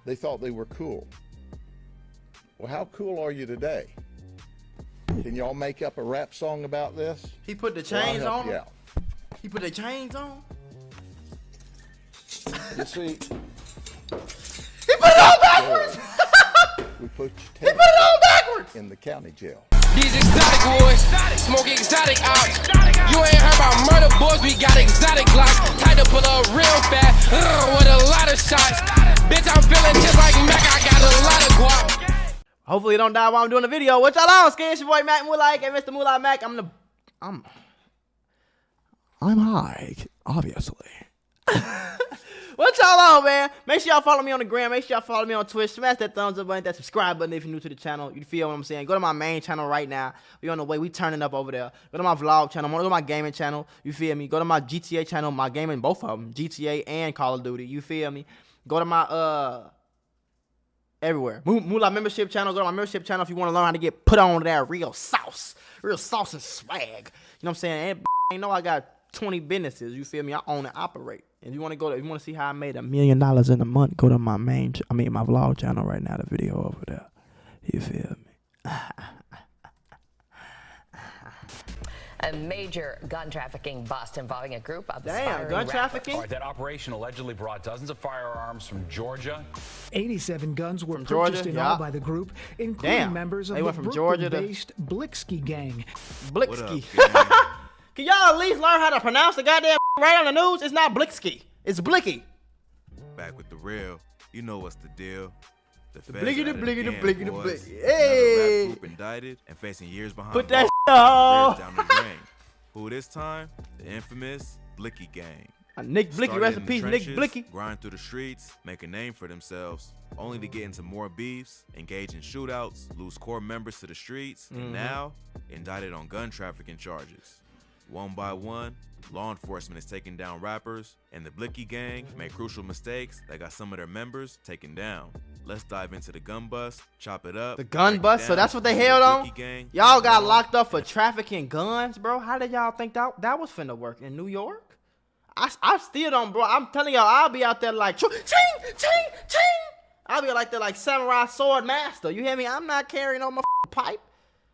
they thought they were cool. Well, how cool are you today? Can y'all make up a rap song about this? He put the chains on. Yeah. He put the chains on. You see, He put it on backwards. we put He put it on backwards. in the county jail. These exotic boys, smoke exotic ops. You ain't heard about murder boys, we got exotic glocks. Tight to pull up real fast, with a lot of shots. Bitch, I'm feeling just like Mac, I got a lot of guap. Hopefully it don't die while I'm doing the video. What y'all on? It's your boy Mac Mula, aka Mr. Mula Mac. I'm high, obviously. What y'all on, man? Make sure y'all follow me on the gram. Make sure y'all follow me on Twitch. Smash that thumbs up button, that subscribe button if you're new to the channel. You feel what I'm saying? Go to my main channel right now. We on the way. We turning up over there. Go to my vlog channel. Go to my gaming channel. You feel me? Go to my GTA channel. My gaming, both of them. GTA and Call of Duty. You feel me? Go to my, everywhere. Mula membership channel. Go to my membership channel if you want to learn how to get put on that real sauce. Real sauce and swag. You know what I'm saying? And ain't know I got 20 businesses. You feel me? I own and operate. If you want to go, if you want to see how I made $1 million in a month, go to my my vlog channel right now. The video over there. You feel me? A major gun trafficking bust involving a group of gun trafficking. All right, that operation allegedly brought dozens of firearms from Georgia. 87 guns were from purchased Georgia, in all by the group, including members of the Brooklyn-based Blixky Gang. Blixky. Can y'all at least learn how to pronounce the goddamn right on the news? It's not Blixky. It's Blicky. Back with the real. You know what's the deal. The Blicky, the blicky, the blicky, the blicky. Hey! Another rap group indicted and facing years behind put that bars down the drain. Who this time? The infamous Blixky Gang. Nick Blicky, rest in peace, Nick Blicky. Grind through the streets, make a name for themselves, only to get into more beefs, engage in shootouts, lose core members to the streets, and now indicted on gun trafficking charges. One by one, law enforcement is taking down rappers, and the Blixky Gang made crucial mistakes that got some of their members taken down. Let's dive into the gun bust, chop it up. The gun bust? So that's what they held on? Y'all got locked up for trafficking guns, bro? How did y'all think that was finna work? In New York? I still don't, bro. I'm telling y'all, I'll be out there like, ching, ching, ching. I'll be like that like samurai sword master. You hear me? I'm not carrying on my pipe.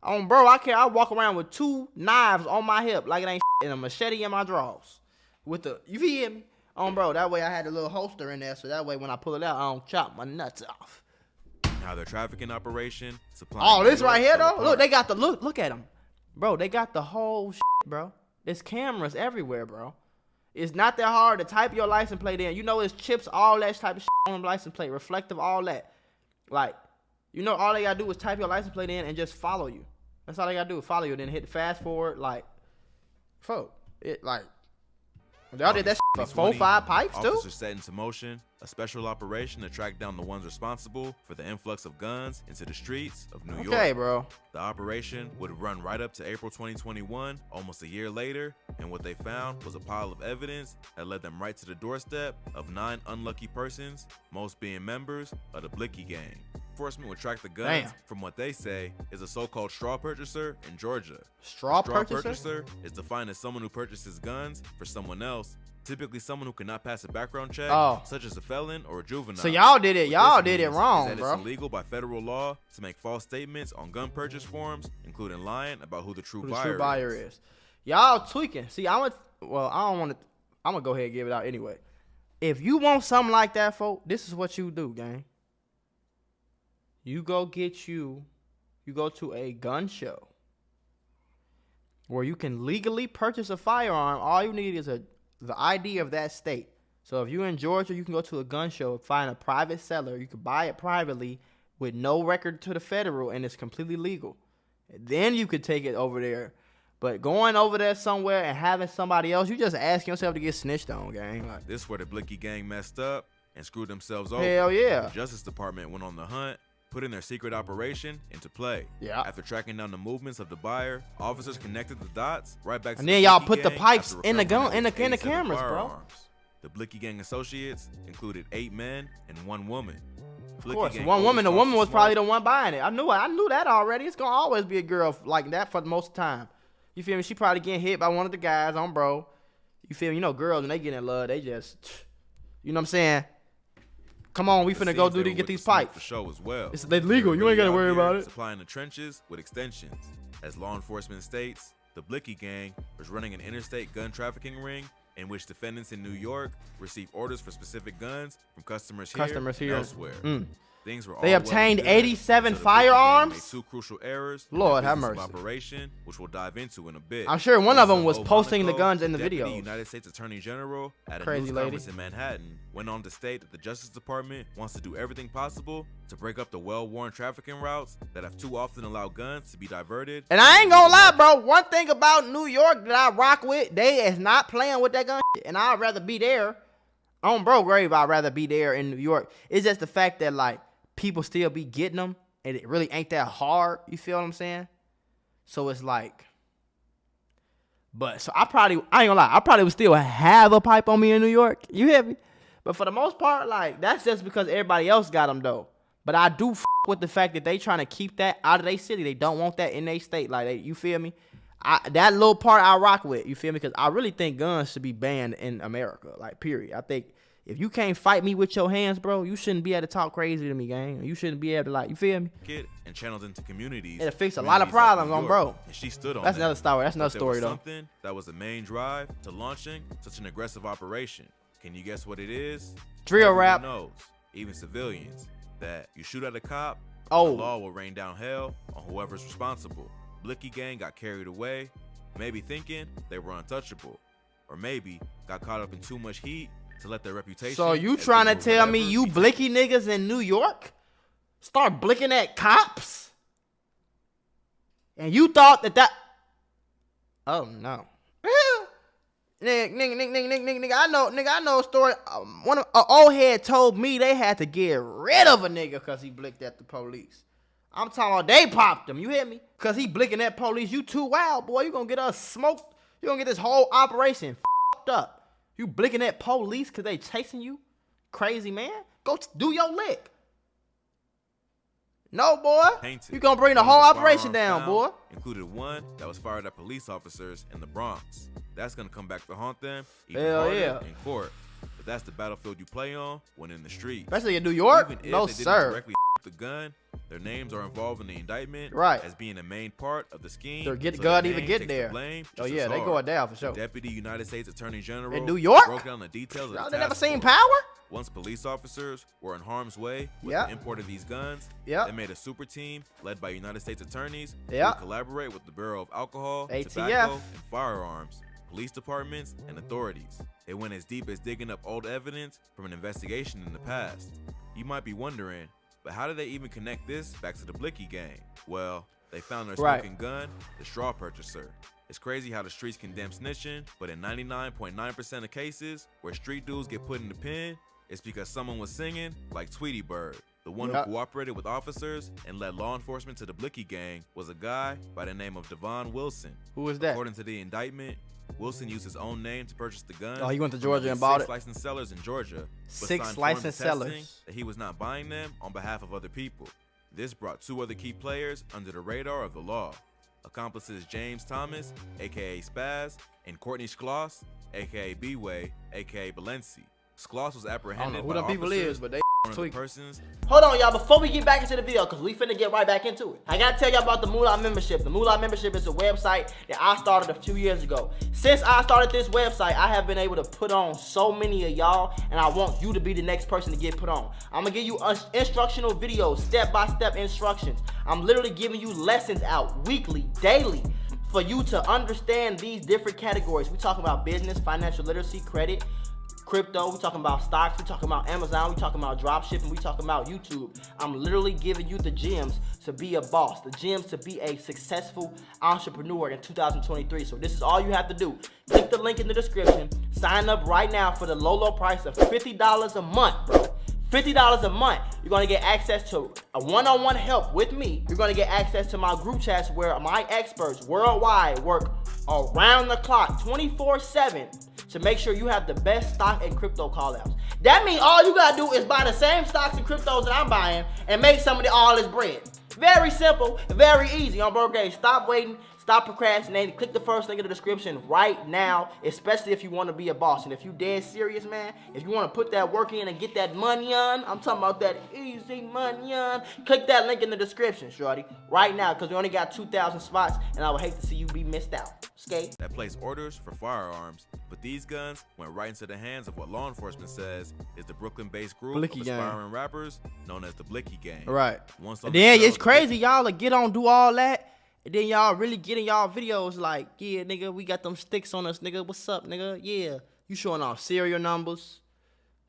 Bro, I walk around with 2 knives on my hip like it ain't and a machete in my drawers. You feel me? Bro, that way I had a little holster in there, so that way when I pull it out, I don't chop my nuts off. Now their trafficking operation supplying. Oh, this right here though? Look, they got the look at them. Bro, they got the whole bro. There's cameras everywhere, bro. It's not that hard to type your license plate in. You know it's chips, all that type of on the license plate, reflective, all that. Like, you know, all they gotta do is type your license plate in and just follow you. That's all they gotta do, follow you, then hit fast forward, like, y'all did that for 4-5 pipes too? Officers set into motion a special operation to track down the ones responsible for the influx of guns into the streets of New York. Okay, bro. The operation would run right up to April 2021, almost a year later, and what they found was a pile of evidence that led them right to the doorstep of 9 unlucky persons, most being members of the Blixky Gang. Enforcement would track the guns from what they say is a so-called straw purchaser in Georgia. Straw purchaser is defined as someone who purchases guns for someone else, typically someone who cannot pass a background check, such as a felon or a juvenile. So y'all did it. Y'all did it wrong, bro. It's illegal by federal law to make false statements on gun purchase forms, including lying about who the true buyer is. Y'all tweaking. See, I'm gonna go ahead and give it out anyway. If you want something like that, folks, this is what you do, gang. You go to a gun show where you can legally purchase a firearm. All you need is the ID of that state. So if you're in Georgia, you can go to a gun show, find a private seller. You can buy it privately with no record to the federal, and it's completely legal. And then you could take it over there. But going over there somewhere and having somebody else, you just asking yourself to get snitched on, gang. Like, this is where the Blixky Gang messed up and screwed themselves over. Hell yeah. The Justice Department went on the hunt, putting their secret operation into play. Yeah. After tracking down the movements of the buyer, officers connected the dots right back to and then y'all put the pipes in the gun in the cameras, bro. The Blixky Gang associates included 8 men and 1 woman. Of course, one woman. The woman was probably the one buying it. I knew that already. It's gonna always be a girl like that for the most of the time. You feel me? She probably getting hit by one of the guys on bro. You feel me? You know, girls when they get in love, they just, you know what I'm saying? Come on, we finna go do to get these pipes. For show as well. It's legal. You ain't gotta worry about it. Supplying the trenches with extensions. As law enforcement states, the Blixky Gang was running an interstate gun trafficking ring in which defendants in New York receive orders for specific guns from customers here and elsewhere. Things were they all obtained well 87 so firearms. made two crucial errors. Lord have mercy. Operation, which we'll dive into in a bit. I'm sure one of them was posting the guns in the Deputy video. United States Attorney General at a Crazy news lady conference in Manhattan went on to state that the Justice Department wants to do everything possible to break up the well-worn trafficking routes that have too often allowed guns to be diverted. And I ain't gonna lie, bro. One thing about New York that I rock with, they is not playing with that gun shit, and I'd rather be there. On bro grave, I'd rather be there in New York. It's just the fact that like people still be getting them, and it really ain't that hard. You feel what I'm saying? So it's like, but so I ain't gonna lie, I probably would still have a pipe on me in New York. You hear me? But for the most part, like that's just because everybody else got them though. But I do with the fact that they trying to keep that out of their city. They don't want that in their state. Like you feel me? That little part I rock with. You feel me? Because I really think guns should be banned in America. Like period. I think. If you can't fight me with your hands, bro, you shouldn't be able to talk crazy to me, gang. You shouldn't be able to, like, you feel me? And channeled into communities. It'll fix a lot of problems on bro. And she stood on That's another story. That's another story, though. Something that was the main drive to launching such an aggressive operation. Can you guess what it is? Drill rap. Knows, even civilians, that you shoot at a cop, the oh, law will rain down hell on whoever's responsible. Blixky Gang got carried away, maybe thinking they were untouchable, or maybe got caught up in too much heat to let their reputation. So you trying to tell me you blicky niggas in New York start blicking at cops? And you thought that oh no. Nigga, I know a story. An old head told me they had to get rid of a nigga because he blicked at the police. I'm talking about they popped him, you hear me? Because he blicking at police. You too wild, boy. You gonna get us smoked. You gonna get this whole operation fucked up. You blicking at police because they chasing you? Crazy, man. Go do your lick. No, boy. You gonna bring the whole operation down, boy. Included one that was fired at police officers in the Bronx. That's gonna come back to haunt them even Hell harder yeah. in court. But that's the battlefield you play on when in the streets. Especially in New York? Even if No, they didn't sir. directly the gun, their names are involved in the indictment as being a main part of the scheme. They're God even get there. Oh yeah, they going down for sure. The Deputy United States Attorney General in New York broke down the details of y'all the never task seen force. power? Once police officers were in harm's way with the import of these guns, they made a super team led by United States attorneys who would collaborate with the Bureau of Alcohol, Tobacco, and Firearms, police departments, and authorities. They went as deep as digging up old evidence from an investigation in the past. You might be wondering, but how did they even connect this back to the Blixky Gang? Well, they found their smoking gun, the straw purchaser. It's crazy how the streets condemn snitching, but in 99.9% of cases where street dudes get put in the pen, it's because someone was singing like Tweety Bird. The one who cooperated with officers and led law enforcement to the Blixky Gang was a guy by the name of Devon Wilson. Who was that? According to the indictment, Wilson used his own name to purchase the gun. Oh, he went to Georgia and bought it? 6 licensed sellers in Georgia. But 6 licensed sellers. That he was not buying them on behalf of other people. This brought 2 other key players under the radar of the law. Accomplices James Thomas, aka Spaz, and Courtney Schloss, aka B-Way, aka Balenci. Schloss was apprehended who them people is, but they persons. Hold on, y'all. Before we get back into the video, because we finna get right back into it, I gotta tell y'all about the Mula membership. The Mula membership is a website that I started a few years ago. Since I started this website, I have been able to put on so many of y'all, and I want you to be the next person to get put on. I'm gonna give you instructional videos, step-by-step instructions. I'm literally giving you lessons out weekly, daily, for you to understand these different categories. We talking about business, financial literacy, credit, crypto, we talking about stocks, we talking about Amazon, we talking about drop shipping, we talking about YouTube. I'm literally giving you the gems to be a boss, the gems to be a successful entrepreneur in 2023. So this is all you have to do. Click the link in the description, sign up right now for the low price of $50 a month, bro. $50 a month. You're gonna get access to a one-on-one help with me. You're gonna get access to my group chats where my experts worldwide work around the clock, 24/7, to make sure you have the best stock and crypto call-outs. That means all you gotta do is buy the same stocks and cryptos that I'm buying and make some of all this bread. Very simple, very easy. On bro, stop waiting, Stop procrastinating. Click the first link in the description right now, especially if you want to be a boss. And if you dead serious, man, if you want to put that work in and get that money on, I'm talking about that easy money on, click that link in the description, shorty, right now, because we only got 2,000 spots, and I would hate to see you be missed out. Skate. That placed orders for firearms, but these guns went right into the hands of what law enforcement says is the Brooklyn-based group Blixky of Gang. aspiring rappers known as the Blixky Gang. Right. Once And then it's crazy, y'all get on, do all that, and then y'all really get in y'all videos like, yeah, nigga, we got them sticks on us, nigga. What's up, nigga? Yeah. You showing off serial numbers.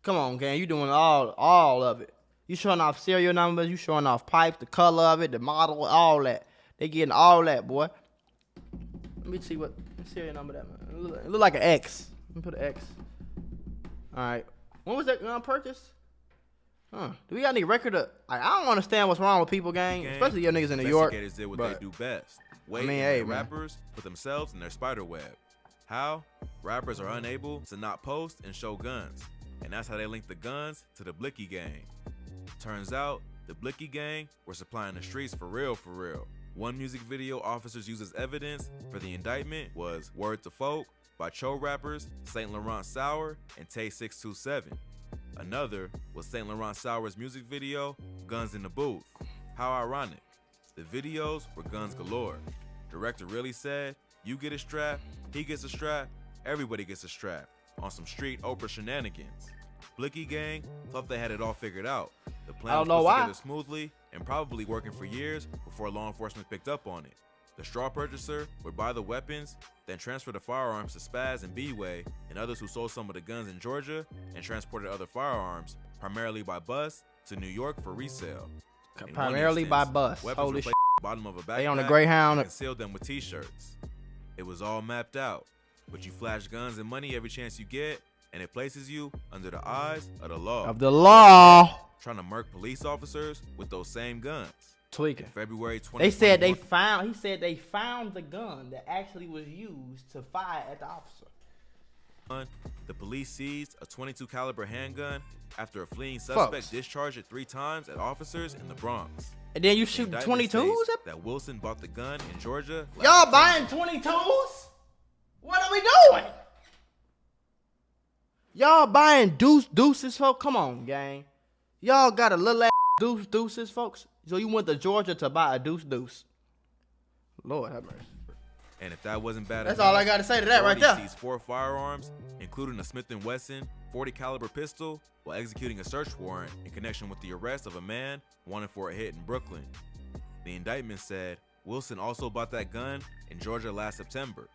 Come on, gang. You doing all of it. You showing off serial numbers. You showing off pipes, the color of it, the model, all that. They getting all that, boy. Let me see what serial number that, man. It look like an X. Let me put an X. All right. When was that gun purchased? Huh. Do we got any record of... I don't understand what's wrong with people, gang. Especially your niggas in New York. Investigators did what they do best. Wait, hey, rappers put themselves in their spider web. How? Rappers are unable to not post and show guns. And that's how they link the guns to the Blixky Gang. Turns out, the Blixky Gang were supplying the streets for real, for real. One music video officers used as evidence for the indictment was Word to Folk by Cho rappers Saint Laurent Sauer and Tay 627. Another was Saint Laurent Sauer's music video, Guns in the Booth. How ironic. The videos were guns galore. Director really said, you get a strap, he gets a strap, everybody gets a strap, on some street Oprah shenanigans. Blixky Gang thought they had it all figured out. The plan was put together smoothly and probably working for years before law enforcement picked up on it. The straw purchaser would buy the weapons, then transfer the firearms to Spaz and B-Way and others who sold some of the guns in Georgia and transported other firearms, primarily by bus, to New York for resale. Primarily by bus. Holy shit. Bottom of a backpack, they on the Greyhound and concealed them with t-shirts. It was all mapped out, but you flash guns and money every chance you get, and it places you under the eyes of the law. Trying to murk police officers with those same guns. Tweaking. In February 2021. He said they found the gun that actually was used to fire at the officer. The police seized a .22 caliber handgun after a fleeing suspect discharged it 3 times at officers in the Bronx. And then you shoot 22s? That Wilson bought the gun in Georgia. Y'all buying 22s? What are we doing? Y'all buying deuces, folks? Come on, gang. Y'all got a little ass deuces, folks. So you went to Georgia to buy a deuce. Lord have mercy. And if that wasn't bad that's enough, all I got to say to that right there. Seized 4 firearms, including a Smith & Wesson 40 caliber pistol, while executing a search warrant in connection with the arrest of a man wanted for a hit in Brooklyn. The indictment said Wilson also bought that gun in Georgia last September.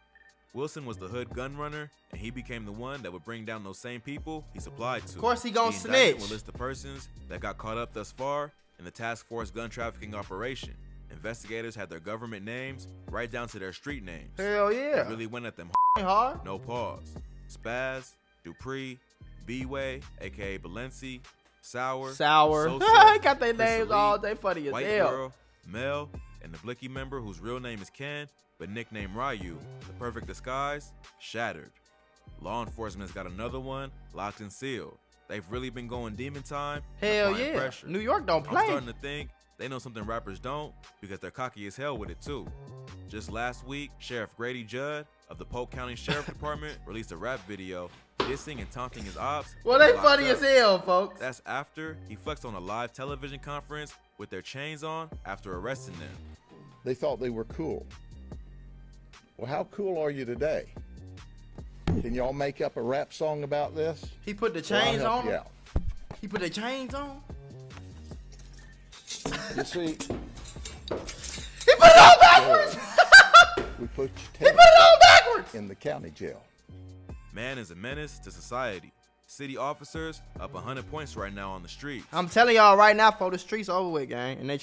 Wilson was the hood gun runner, and he became the one that would bring down those same people he supplied to. Of course he gonna snitch. The indictment will list the persons that got caught up thus far in the task force gun trafficking operation. Investigators had their government names right down to their street names. Hell yeah. They really went at them hard. No pause. Spaz, Dupree, B-Way, aka Balenci, Sour. I got their names all day, funny as White hell. Girl, Mel, and the Blixky member whose real name is Ken, but nicknamed Ryu, the perfect disguise, Shattered. Law enforcement's got another one locked and sealed. They've really been going demon time. Hell yeah. Pressure. New York don't play. I'm starting to think they know something rappers don't because they're cocky as hell with it too. Just last week, Sheriff Grady Judd of the Polk County Sheriff Department released a rap video dissing and taunting his ops. Well, they funny as hell, folks. That's after he flexed on a live television conference with their chains on after arresting them. They thought they were cool. Well, how cool are you today? Can y'all make up a rap song about this? He put the chains on him? Yeah. He put the chains on? You see? He put it on backwards! We put he put it on backwards! In the county jail. Man is a menace to society. City officers up 100 points right now on the streets. I'm telling y'all right now, for the streets over with, gang. And they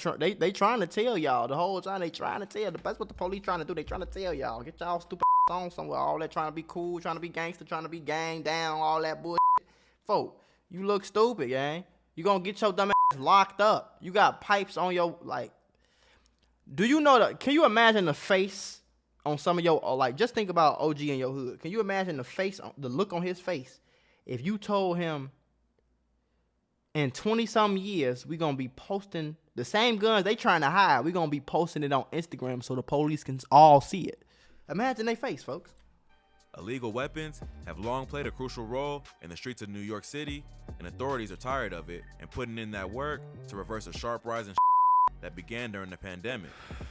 trying to tell y'all the whole time. They trying to tell. That's what the police trying to do. They trying to tell y'all. Get y'all stupid on somewhere. All that trying to be cool, trying to be gangster, trying to be gang down, all that bullshit. Folk, you look stupid, gang. You gonna get your dumb ass locked up. You got pipes on your, like. Do you know that? Can you imagine the face on some of your, like, just think about OG in your hood. Can you imagine the face, the look on his face? If you told him in 20-something years, we going to be posting the same guns they trying to hide. We going to be posting it on Instagram so the police can all see it. Imagine they face, folks. Illegal weapons have long played a crucial role in the streets of New York City, and authorities are tired of it and putting in that work to reverse a sharp rise in that began during the pandemic.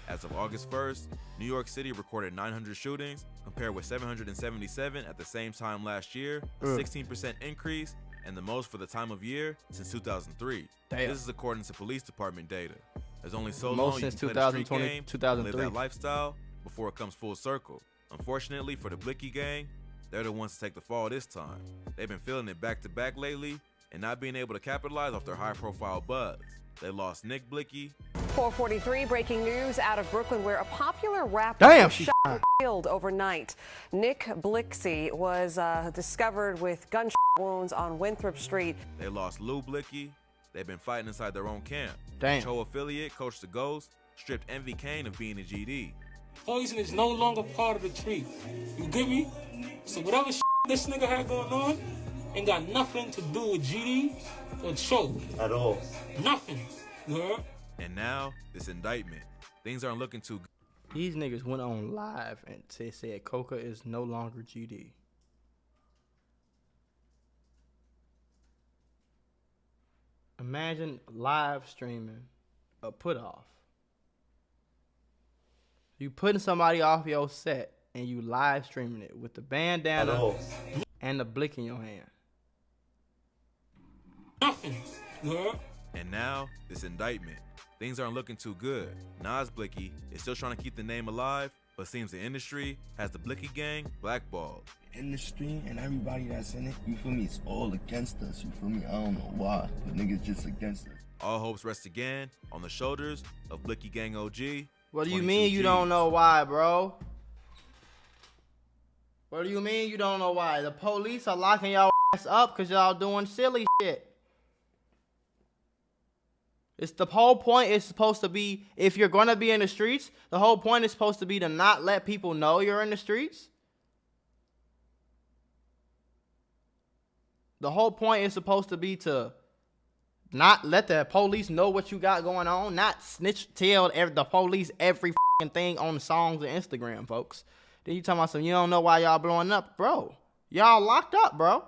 As of August 1st, New York City recorded 900 shootings, compared with 777 at the same time last year, a 16% increase, and the most for the time of year since 2003. Damn. This is according to police department data. There's only so Most long you since can play the street 2020, game, 2003. live that lifestyle before it comes full circle. Unfortunately for the Blixky Gang, they're the ones to take the fall this time. They've been feeling it back to back lately and not being able to capitalize off their high profile buzz. They lost Nick Blixky. 4:43, breaking news out of Brooklyn, where a popular rapper Damn, was shot and killed overnight. Nick Blixky was discovered with gunshot wounds on Winthrop Street. They lost Lou Blixky. They've been fighting inside their own camp. Damn. Cho affiliate Coach the Ghost stripped Envy Kane of being a GD. Poison is no longer part of the tree. You get me? So whatever this nigga had going on ain't got nothing to do with GD or Cho. At all. Nothing. You heard? And now, this indictment. Things aren't looking too good. These niggas went on live and said Coca is no longer GD. Imagine live streaming a put off. You putting somebody off your set and you live streaming it with the bandana and the blick in your hand. Nothing. You heard? And now, this indictment. Things aren't looking too good. Nas Blixky is still trying to keep the name alive, but seems the industry has the Blixky Gang blackballed. Industry and everybody that's in it, you feel me, it's all against us, you feel me? I don't know why, the niggas just against us. All hopes rest again on the shoulders of Blixky Gang OG. What do you mean you don't know why, bro? What do you mean you don't know why? The police are locking y'all ass up because y'all doing silly shit. It's the whole point is supposed to be, if you're going to be in the streets, the whole point is supposed to be to not let people know you're in the streets. The whole point is supposed to be to not let the police know what you got going on, not tell the police every fucking thing on songs and Instagram, folks. Then you talking about some, you don't know why y'all blowing up, bro. Y'all locked up, bro.